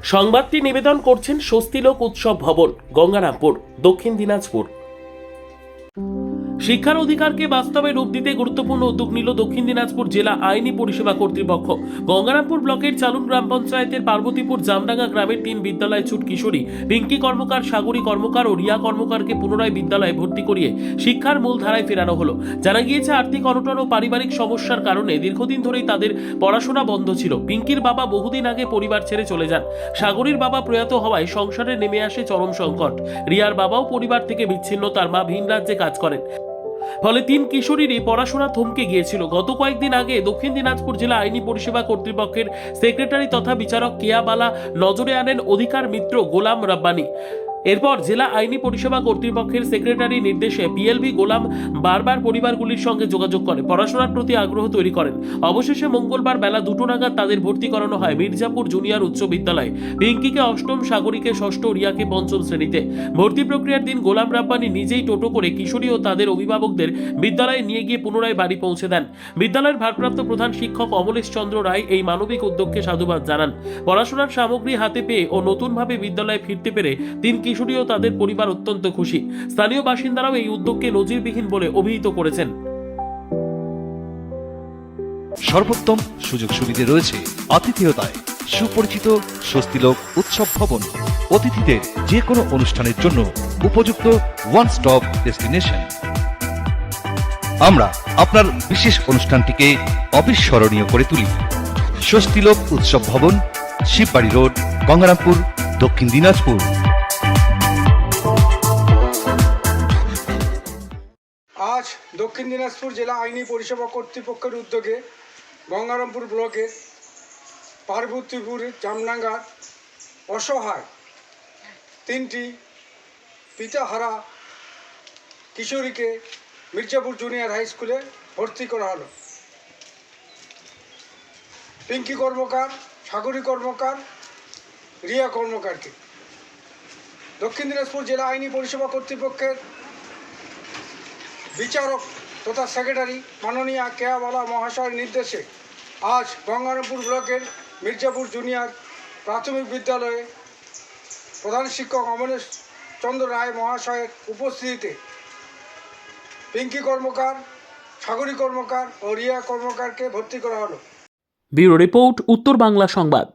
সংবাদটি নিবেদন করছেন স্বস্তিলোক উৎসব ভবন, গঙ্গারামপুর, দক্ষিণ দিনাজপুর। শিক্ষার অধিকারকে বাস্তবে রূপ দিতে গুরুত্বপূর্ণ উদ্যোগ নিল দক্ষিণ দিনাজপুর জেলা আইনি পরিষেবা কর্তৃপক্ষ। গঙ্গারামপুর ব্লকের চালুন গ্রাম পঞ্চায়েতের পার্বতীপুর জামডাঙ্গা গ্রামের 3 বিদ্যালয় ছুট কিশোরী পিঙ্কি কর্মকার, সাগরী কর্মকার ও রিয়া কর্মকারকে পুনরায় বিদ্যালয়ে ভর্তি করিয়ে শিক্ষার মূল ধারায় ফেরানো হলো। জানা গিয়েছে, আর্থিক অনটন ও পারিবারিক সমস্যার কারণে দীর্ঘদিন ধরেই তাদের পড়াশোনা বন্ধ ছিল। পিঙ্কির বাবা বহুদিন আগে পরিবার ছেড়ে চলে যান। সাগরীর বাবা প্রয়াত হওয়ায় সংসারে নেমে আসে চরম সংকট। রিয়ার বাবাও পরিবার থেকে বিচ্ছিন্ন, তার মা ভিন রাজ্যে কাজ করেন। ফলে 3 কিশোরীরই পড়াশোনা থমকে গিয়েছিল। গত কয়েকদিন আগে দক্ষিণ দিনাজপুর জেলা আইনি পরিষেবা কর্তৃপক্ষের সেক্রেটারি তথা বিচারক কেয়াবালা নজরে আনেন অধিকার মিত্র গোলাম রাব্বানি। এরপর জেলা আইনি পরিষেবা কর্তৃপক্ষের সেক্রেটারি নির্দেশে পিএলবি গোলাম বারবার পরিবারগুলির সঙ্গে যোগাযোগ করে পড়াশোনার প্রতি আগ্রহ তৈরি করেন। অবশেষে মঙ্গলবার বেলা 2টো নাগাদ তাদের ভর্তি করানো হয় মির্জাপুর জুনিয়র উচ্চ বিদ্যালয়ে। পিঙ্কিকে 8ম, সাগরীকে 6ষ্ঠ, রিয়াকে 5ম শ্রেণীতে। ভর্তি প্রক্রিয়ার দিন গোলাম রাব্বানি নিজেই টোটো করে কিশোরী ও তাদের অভিভাবকদের বিদ্যালয়ে নিয়ে গিয়ে পুনরায় বাড়ি পৌঁছে দেন। বিদ্যালয়ের ভারপ্রাপ্ত প্রধান শিক্ষক অমলেশ চন্দ্র রায় এই মানবিক উদ্যোগকে সাধুবাদ জানান। পড়াশোনার সামগ্রী হাতে পেয়ে ও নতুনভাবে বিদ্যালয়ে ফিরতে পেরে 3 কিশোরী ও তাদের পরিবার অত্যন্ত খুশি। স্থানীয় বাসিন্দারাও এই উদ্যোগকে নজিরবিহীন বলে অভিহিত করেছেন। সর্বোত্তম সুযোগ সুবিধে রয়েছে আতিথেয়তায়। সুপরিচিত স্বস্তিলোক উৎসব ভবন অতিথিদের যে কোনো অনুষ্ঠানের জন্য উপযুক্ত ওয়ান স্টপ ডেস্টিনেশন। আমরা আপনার বিশেষ অনুষ্ঠানটিকে অবিস্মরণীয় করে তুলি। স্বস্তিলোক উৎসব ভবন, শিববাড়ি রোড, গঙ্গারামপুর, দক্ষিণ দিনাজপুর। আজ দক্ষিণ দিনাজপুর জেলা আইনি পরিষেবা কর্তৃপক্ষের উদ্যোগে গঙ্গারামপুর ব্লকের পার্বতীপুর জামডাঙ্গার অসহায় 3টি পিতাহারা কিশোরীকে মির্জাপুর জুনিয়র হাই স্কুলে ভর্তি করা হলো। পিঙ্কি কর্মকার, সাগরী কর্মকার, রিয়া কর্মকারকে দক্ষিণ দিনাজপুর জেলা আইনি পরিষেবা কর্তৃপক্ষের বিচারক তথা সেক্রেটারি মাননীয় কেয়াবালা মহাশয়ের নির্দেশে আজ গঙ্গারামপুর ব্লকের মির্জাপুর জুনিয়র প্রাথমিক বিদ্যালয়ে প্রধান শিক্ষক অমলেশ চন্দ্র রায় মহাশয়ের উপস্থিতিতে পিঙ্কি কর্মকার, সাগরী কর্মকার ও রিয়া কর্মকারকে ভর্তি করা হলো। ব্যুরো রিপোর্ট, উত্তর বাংলা সংবাদ।